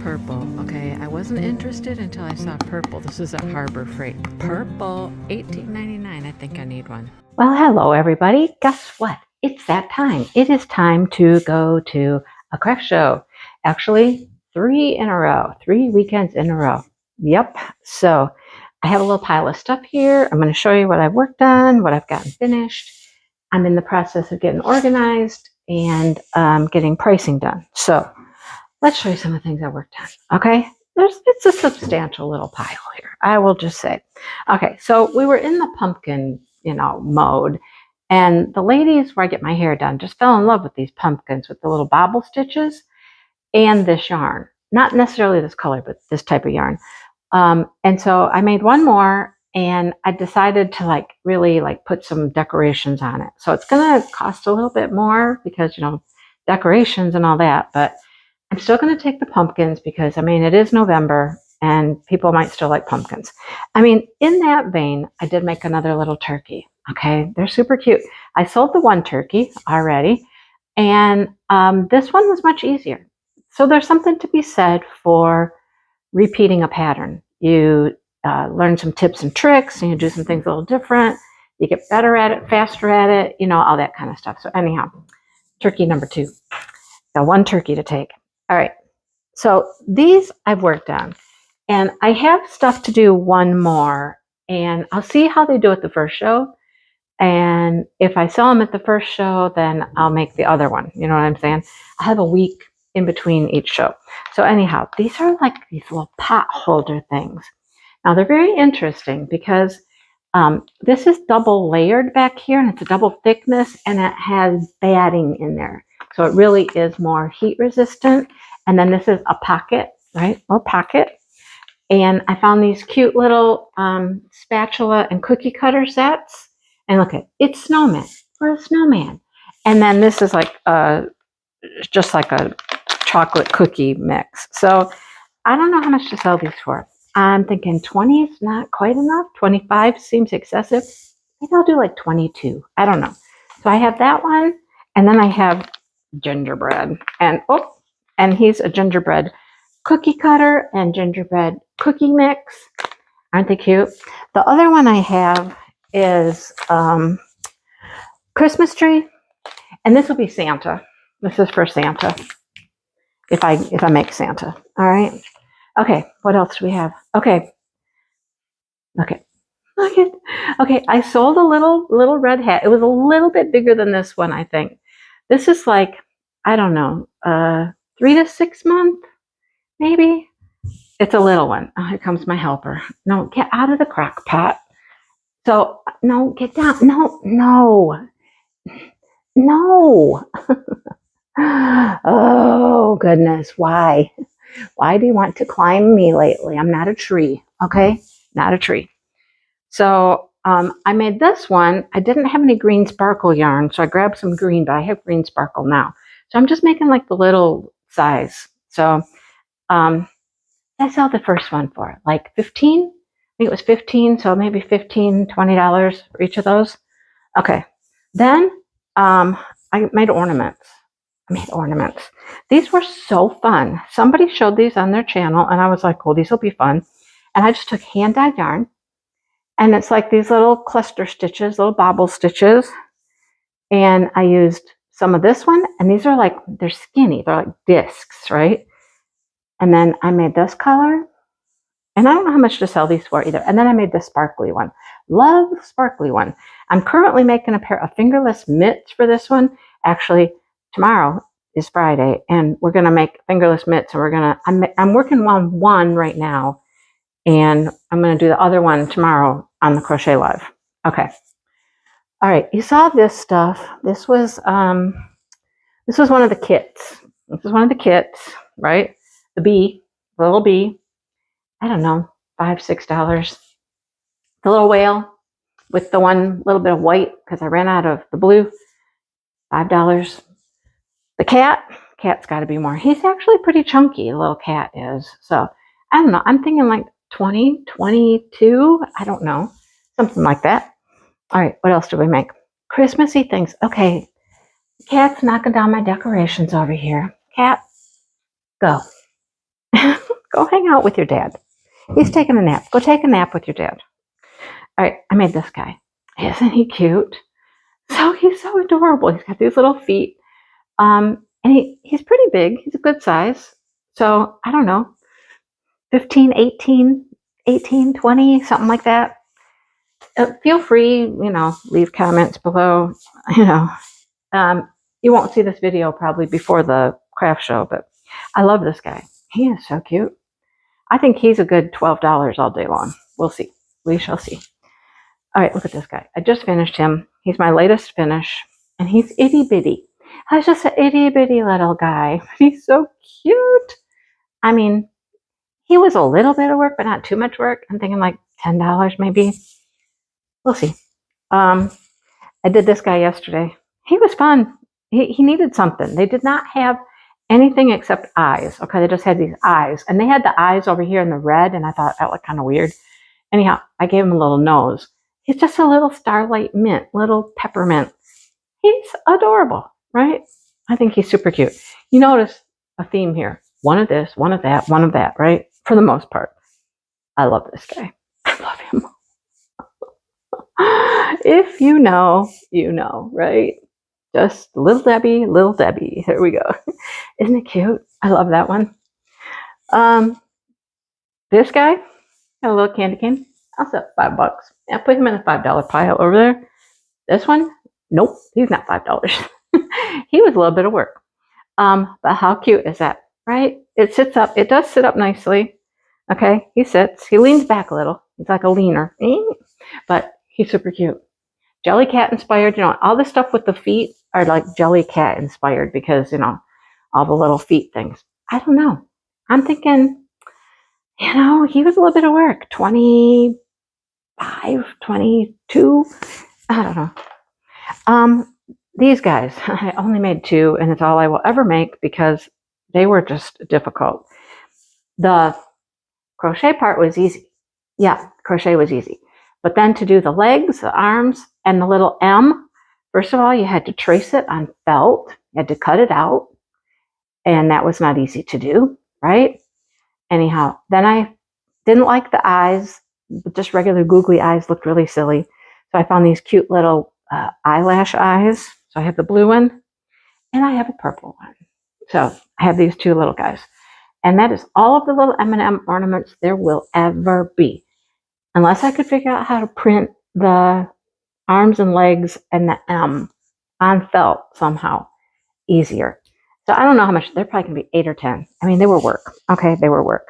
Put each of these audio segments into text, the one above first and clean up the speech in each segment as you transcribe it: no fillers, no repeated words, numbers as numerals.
purple. Okay, I wasn't interested until I saw purple. This is at Harbor Freight. Purple, $18.99. I think I need one. Well, hello everybody. Guess what? It's that time. It is time to go to a craft show. Actually, 3 in a row, 3 weekends in a row. Yep. So I have a little pile of stuff here. I'm going to show you what I've worked on, what I've gotten finished. I'm in the process of getting organized and getting pricing done. So let's show you some of the things I worked on. Okay. It's a substantial little pile here, I will just say. Okay, so we were in the pumpkin, mode. And the ladies where I get my hair done just fell in love with these pumpkins with the little bobble stitches and this yarn. Not necessarily this color, but this type of yarn. And so I made one more and I decided to really put some decorations on it. So it's going to cost a little bit more because, decorations and all that, but I'm still going to take the pumpkins because, it is November and people might still like pumpkins. In that vein, I did make another little turkey. Okay, they're super cute. I sold the one turkey already, and this one was much easier. So there's something to be said for repeating a pattern. You learn some tips and tricks, and you do some things a little different. You get better at it, faster at it, all that kind of stuff. So anyhow, turkey number 2. Got one turkey to take. All right, so these I've worked on, and I have stuff to do one more, and I'll see how they do at the first show, and if I sell them at the first show, then I'll make the other one, you know what I'm saying? I have a week in between each show. So anyhow, these are like these little pot holder things. Now they're very interesting because this is double layered back here, and it's a double thickness, and it has batting in there. So it really is more heat resistant. And then this is a pocket, right? A pocket. And I found these cute little spatula and cookie cutter sets. And look at it's snowman for a snowman. And then this is just like a chocolate cookie mix. So I don't know how much to sell these for. I'm thinking 20 is not quite enough. 25 seems excessive. Maybe I'll do like 22. I don't know. So I have that one. And then I have gingerbread, and he's a gingerbread cookie cutter and gingerbread cookie mix. Aren't they cute? The other one I have is Christmas tree, and this will be Santa. This is for Santa if I make Santa. All right. Okay, what else do we have? Okay, I sold a little red hat. It was a little bit bigger than this one, I think. This is like, I don't know, 3 to 6 months, maybe. It's a little one. Oh, here comes my helper. No, get out of the crock pot. So, no, get down. No. Oh, goodness. Why? Why do you want to climb me lately? I'm not a tree, okay? Not a tree. So I made this one. I didn't have any green sparkle yarn, so I grabbed some green, but I have green sparkle now. So I'm just making like the little size. So I sell the first one for like 15. I think it was 15, so maybe $15, $20 for each of those. Okay. Then I made ornaments. These were so fun. Somebody showed these on their channel, and I was like, oh, these will be fun. And I just took hand-dyed yarn, and it's like these little cluster stitches, little bobble stitches. And I used some of this one, and these are they're skinny. They're like discs, right? And then I made this color, and I don't know how much to sell these for either. And then I made this sparkly one. Love the sparkly one. I'm currently making a pair of fingerless mitts for this one. Actually, tomorrow is Friday, and we're going to make fingerless mitts, and I'm working on one right now, and I'm going to do the other one tomorrow on the Crochet Live. Okay. All right. You saw this stuff. This was one of the kits. This is one of the kits, right? The little bee. I don't know, $5, $6. The little whale with the one little bit of white because I ran out of the blue. $5. The cat's got to be more. He's actually pretty chunky, the little cat is. So I don't know. I'm thinking like 20, 22. I don't know. Something like that. All right. What else do we make? Christmassy things. Okay. The cat's knocking down my decorations over here. Cat, go. Go hang out with your dad. He's taking a nap. Go take a nap with your dad. All right, I made this guy. Isn't he cute? So he's so adorable. He's got these little feet. And he's pretty big. He's a good size. So I don't know, 15, 18, 18, 20, something like that. Feel free, leave comments below. You won't see this video probably before the craft show, but I love this guy. He is so cute. I think he's a good $12 all day long. We'll see. We shall see. All right, look at this guy. I just finished him. He's my latest finish, and he's itty bitty. He's just an itty bitty little guy. He's so cute. I mean, he was a little bit of work, but not too much work. I'm thinking like $10 maybe. We'll see. I did this guy yesterday. He was fun. He needed something. They did not have anything except eyes. Okay, they just had these eyes. And they had the eyes over here in the red, and I thought that looked kind of weird. Anyhow, I gave him a little nose. He's just a little starlight mint, little peppermint. He's adorable, right? I think he's super cute. You notice a theme here. One of this, one of that, one of that, right? For the most part. I love this guy. I love him. If you know, you know, right? Just little Debbie, little Debbie. Here we go. Isn't it cute? I love that one. This guy, got a little candy cane. I'll sell $5. I put him in a $5 pile over there. This one, nope, he's not $5. He was a little bit of work. But how cute is that, right? It sits up. It does sit up nicely. Okay, he sits. He leans back a little. He's like a leaner. But he's super cute. Jelly cat inspired. All this stuff with the feet are like jelly cat inspired because, all the little feet things. I don't know. I'm thinking, he was a little bit of work. 25, 22. I don't know. These guys, I only made 2, and it's all I will ever make because they were just difficult. The crochet part was easy. Yeah, crochet was easy. But then to do the legs, the arms, and the little M, first of all, you had to trace it on felt. You had to cut it out. And that was not easy to do, right? Anyhow, then I didn't like the eyes. Just regular googly eyes looked really silly. So I found these cute little eyelash eyes. So I have the blue one, and I have a purple one. So I have these 2 little guys. And that is all of the little M&M ornaments there will ever be. Unless I could figure out how to print the arms and legs and the M on felt somehow easier. So I don't know how much. They're probably going to be 8 or 10. I mean, they were work. Okay, they were work.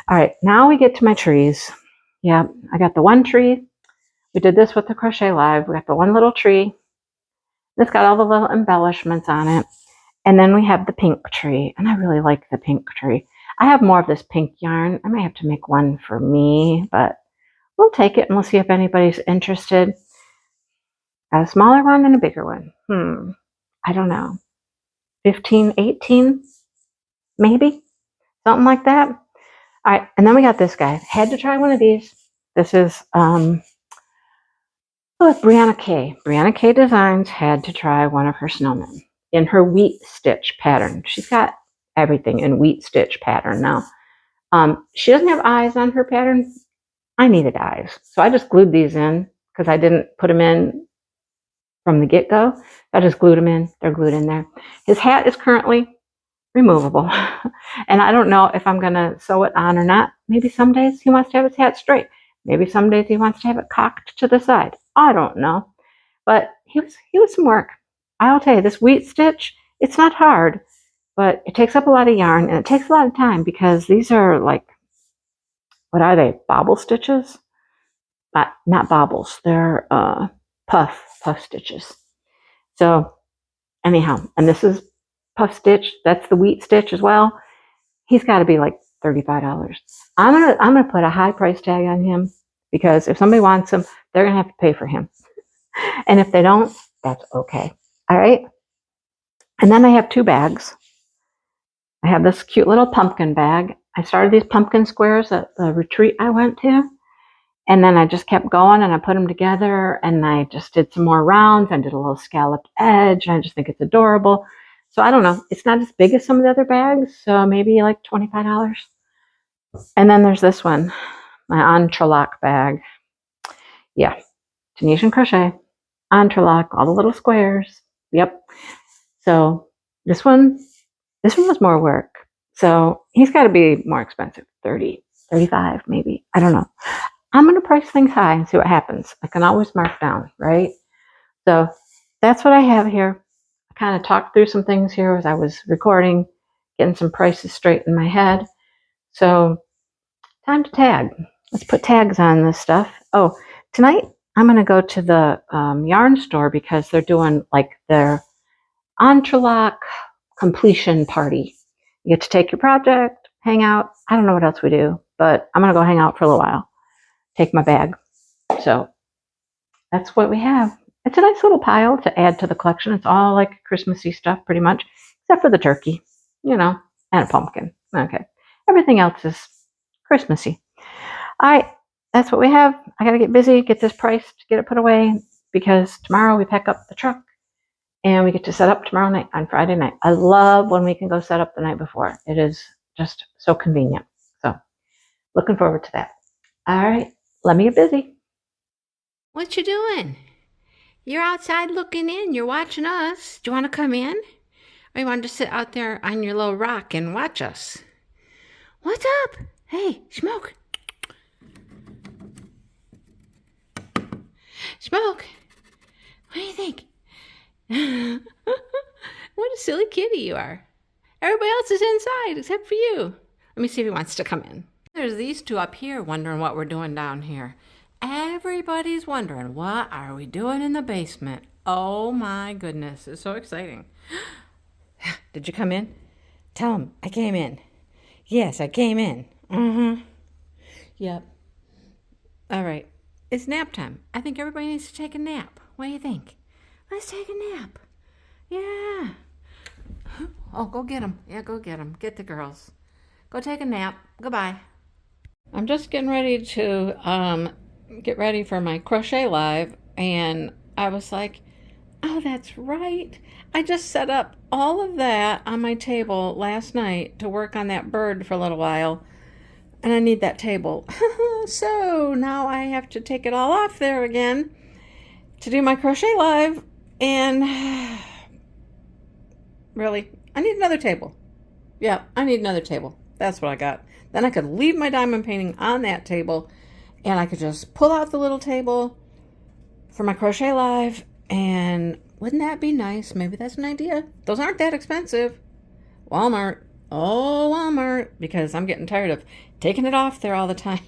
All right, now we get to my trees. Yeah, I got the one tree. We did this with the Crochet Live. We got the one little tree. It's got all the little embellishments on it. And then we have the pink tree. And I really like the pink tree. I have more of this pink yarn. I may have to make one for me, but we'll take it and we'll see if anybody's interested. Got a smaller one and a bigger one. I don't know. 15, 18, maybe. Something like that. All right, and then we got this guy. Had to try one of these. This is Brianna K. Brianna K Designs had to try one of her snowmen in her wheat stitch pattern. She's got everything in wheat stitch pattern now. She doesn't have eyes on her pattern. I needed eyes. So I just glued these in because I didn't put them in from the get-go. I just glued them in. They're glued in there. His hat is currently removable. And I don't know if I'm going to sew it on or not. Maybe some days he wants to have his hat straight. Maybe some days he wants to have it cocked to the side. I don't know. But he was some work. I'll tell you, this wheat stitch, it's not hard, but it takes up a lot of yarn and it takes a lot of time because these are like, what are they? Bobble stitches? Not bobbles. They're puff stitches. So anyhow, and this is puff stitch. That's the wheat stitch as well. He's got to be like $35. I'm gonna put a high price tag on him because if somebody wants him, they're gonna have to pay for him. And if they don't, that's okay. All right. And then I have 2 bags. I have this cute little pumpkin bag. I started these pumpkin squares at the retreat I went to. And then I just kept going and I put them together and I just did some more rounds and did a little scalloped edge. And I just think it's adorable. So I don't know. It's not as big as some of the other bags, so maybe like $25. And then there's this one, my entrelac bag. Yeah, Tunisian crochet, entrelac, all the little squares. Yep. So this one was more work. So he's got to be more expensive, 30, 35 maybe. I don't know. I'm going to price things high and see what happens. I can always mark down, right? So that's what I have here. I kind of talked through some things here as I was recording, getting some prices straight in my head. So time to tag. Let's put tags on this stuff. Oh, tonight I'm going to go to the yarn store because they're doing like their entrelac completion party. You get to take your project, hang out. I don't know what else we do, but I'm going to go hang out for a little while. Take my bag. So that's what we have. It's a nice little pile to add to the collection. It's all like Christmassy stuff pretty much, except for the turkey, and a pumpkin. Okay. Everything else is Christmassy. All right. That's what we have. I got to get busy, get this priced, get it put away, because tomorrow we pack up the truck and we get to set up tomorrow night on Friday night. I love when we can go set up the night before. It is just so convenient. So looking forward to that. All right. Let me get busy. What you doing? You're outside looking in. You're watching us. Do you want to come in? Or you want to sit out there on your little rock and watch us? What's up? Hey, Smoke. Smoke. What do you think? What a silly kitty you are. Everybody else is inside except for you. Let me see if he wants to come in. There's these two up here wondering what we're doing down here. Everybody's wondering, what are we doing in the basement? Oh my goodness, it's so exciting. Did you come in? Tell them I came in. Yes, I came in. Mm-hmm. Yep. All right. It's nap time. I think everybody needs to take a nap. What do you think? Let's take a nap. Yeah. Oh, go get them. Yeah, go get them. Get the girls. Go take a nap. Goodbye. I'm just getting ready to get ready for my crochet live, and I was like, oh, that's right. I just set up all of that on my table last night to work on that bird for a little while, and I need that table. So now I have to take it all off there again to do my crochet live, and really, I need another table. Yeah, I need another table. That's what I got. Then I could leave my diamond painting on that table, and I could just pull out the little table for my crochet live, and wouldn't that be nice? Maybe that's an idea. Those aren't that expensive. Walmart. Oh, Walmart. Because I'm getting tired of taking it off there all the time.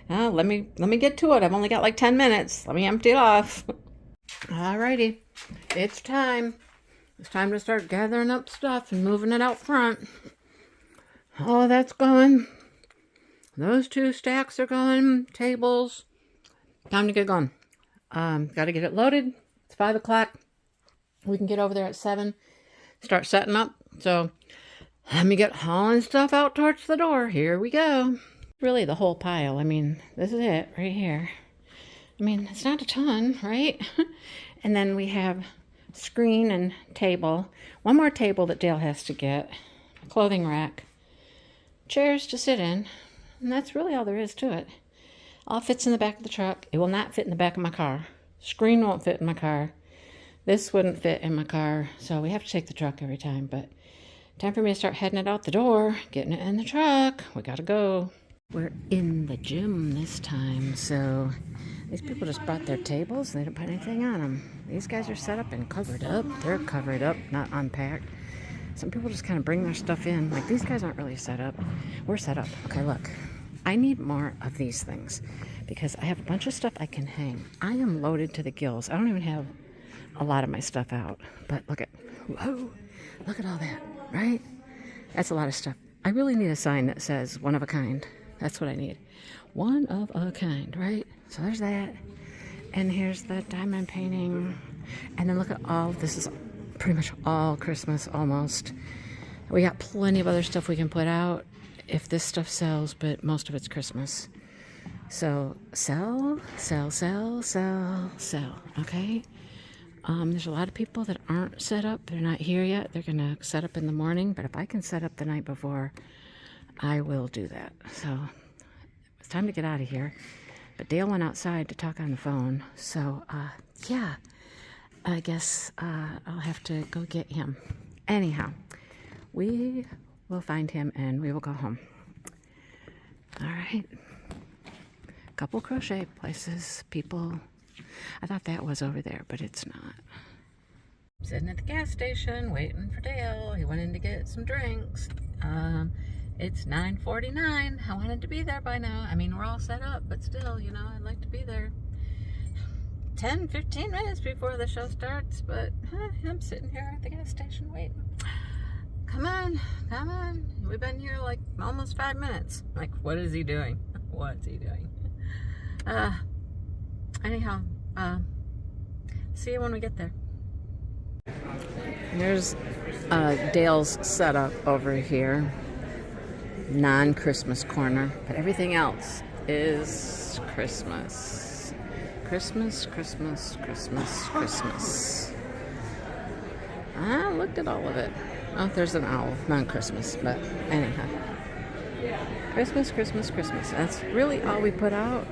Let me get to it. I've only got like 10 minutes. Let me empty it off. Alrighty. It's time. It's time to start gathering up stuff and moving it out front. Oh, that's going. Those two stacks are going. Tables. Time to get going. Got to get it loaded. It's 5 o'clock. We can get over there at 7. Start setting up. So let me get hauling stuff out towards the door. Here we go. Really the whole pile. I mean, this is it right here. I mean, it's not a ton, right? And then we have screen and table. One more table that Dale has to get. A clothing rack. Chairs to sit in. And that's really all there is to it. All fits in the back of the truck. It will not fit in the back of my car. Screen won't fit in my car. This wouldn't fit in my car. So we have to take the truck every time. But time for me to start heading it out the door. Getting it in the truck. We gotta go. We're in the gym this time. So these people just brought their tables. They didn't put anything on them. These guys are set up and covered up. They're covered up, not unpacked. Some people just kind of bring their stuff in. Like, these guys aren't really set up. We're set up. Okay, look. I need more of these things because I have a bunch of stuff I can hang. I am loaded to the gills. I don't even have a lot of my stuff out. But look at, whoa, look at all that, right? That's a lot of stuff. I really need a sign that says one of a kind. That's what I need. One of a kind, right? So there's that. And here's the diamond painting. And then look at all, this is pretty much all Christmas almost. We got plenty of other stuff we can put out if this stuff sells, but most of it's Christmas. So sell, okay? There's a lot of people that aren't set up. They're not here yet. They're going to set up in the morning. But if I can set up the night before, I will do that. So it's time to get out of here. But Dale went outside to talk on the phone. So, yeah, I guess I'll have to go get him. Anyhow, we will find him and we will go home. All right. Couple crochet places. People. I thought that was over there, but it's not. Sitting at the gas station waiting for Dale. He went in to get some drinks. It's 9:49. I wanted to be there by now. I mean, we're all set up, but still, you know, I'd like to be there 10, 15 minutes before the show starts, but I'm sitting here at the gas station waiting. Come on, come on. We've been here like almost 5 minutes. Like, what is he doing? What's he doing? Anyhow, see you when we get there. There's Dale's setup over here. Non-Christmas corner, but everything else is Christmas. Christmas, Christmas, Christmas, Christmas. I looked at all of it. Oh, there's an owl. Non-Christmas, but anyhow. Christmas, Christmas, Christmas. That's really all we put out.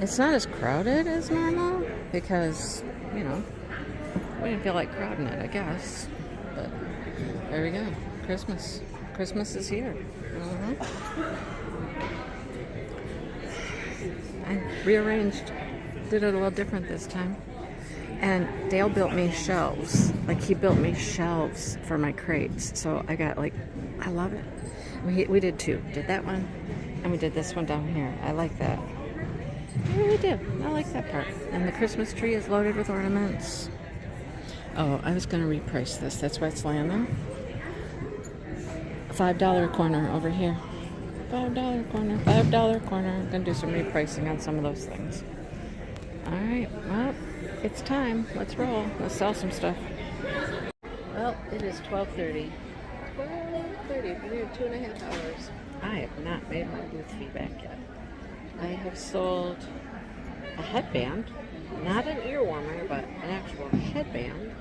It's not as crowded as normal because, you know, we didn't feel like crowding it, I guess. But there we go. Christmas. Christmas is here. I rearranged, did it a little different this time. And Dale built me shelves. Like, he built me shelves for my crates. So I got, like, I love it. We did two. Did that one, and we did this one down here. I like that. I really do. I like that part. And the Christmas tree is loaded with ornaments. Oh, I was going to reprice this. That's why it's laying there. $5 corner over here. $5 corner. $5 corner. I'm going to do some repricing on some of those things. All right. Well, it's time. Let's roll. Let's sell some stuff. Well, it is 12:30. 12:30. We're here 2.5 hours. I have not made my booth feedback yet. I have sold a headband, not an ear warmer, but an actual headband.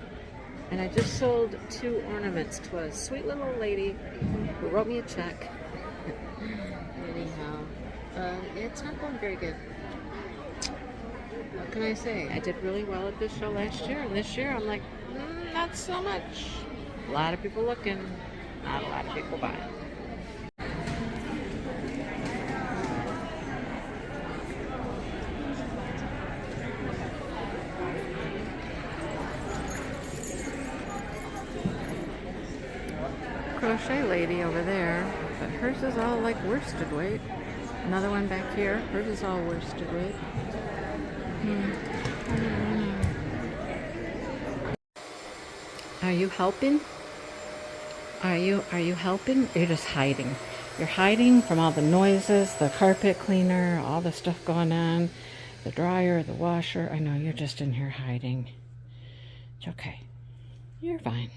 And I just sold 2 ornaments to a sweet little lady who wrote me a check. Anyhow, it's not going very good. What can I say? I did really well at this show last year, and this year I'm like, not so much. A lot of people looking, not a lot of people buying. Crochet lady over there, but hers is all like worsted weight. Another one back here, hers is all worsted weight. Are you helping? Are you helping? You're just hiding. You're hiding from all the noises, the carpet cleaner, all the stuff going on, the dryer, the washer. I know, you're just in here hiding. It's okay. You're fine.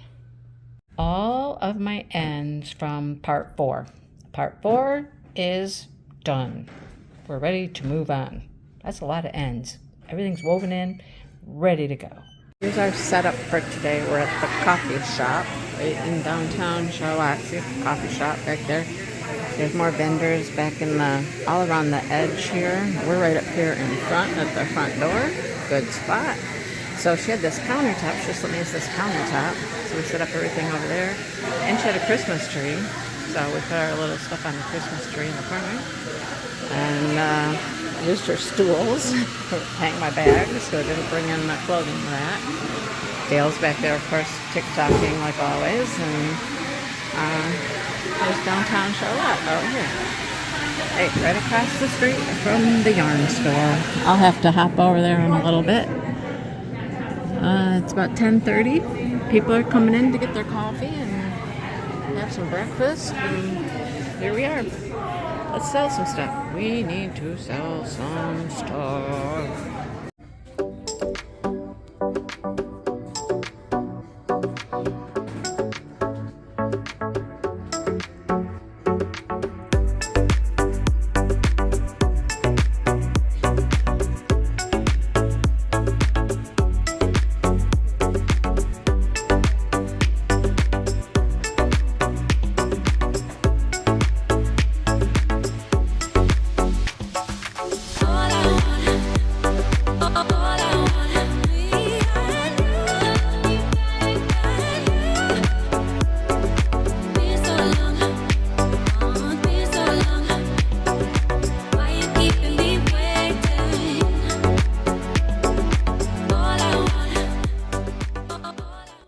All of my ends from part 4. Part 4 is done. We're ready to move on. That's a lot of ends. Everything's woven in, ready to go. Here's our setup for today. We're at the coffee shop right in downtown Charlotte. See the coffee shop back there? There's more vendors back in all around the edge here. We're right up here in front at the front door. Good spot. So she had this countertop. She just let me use this countertop. So we set up everything over there. And she had a Christmas tree. So we put our little stuff on the Christmas tree in the corner. And used her stools to hang my bags, so I didn't bring in my clothing for that. Dale's back there, of course, TikToking like always. And there's downtown Charlotte over here. Hey, right across the street from the yarn store. I'll have to hop over there in a little bit. It's about 10:30. People are coming in to get their coffee and have some breakfast. And here we are. Let's sell some stuff. We need to sell some stuff.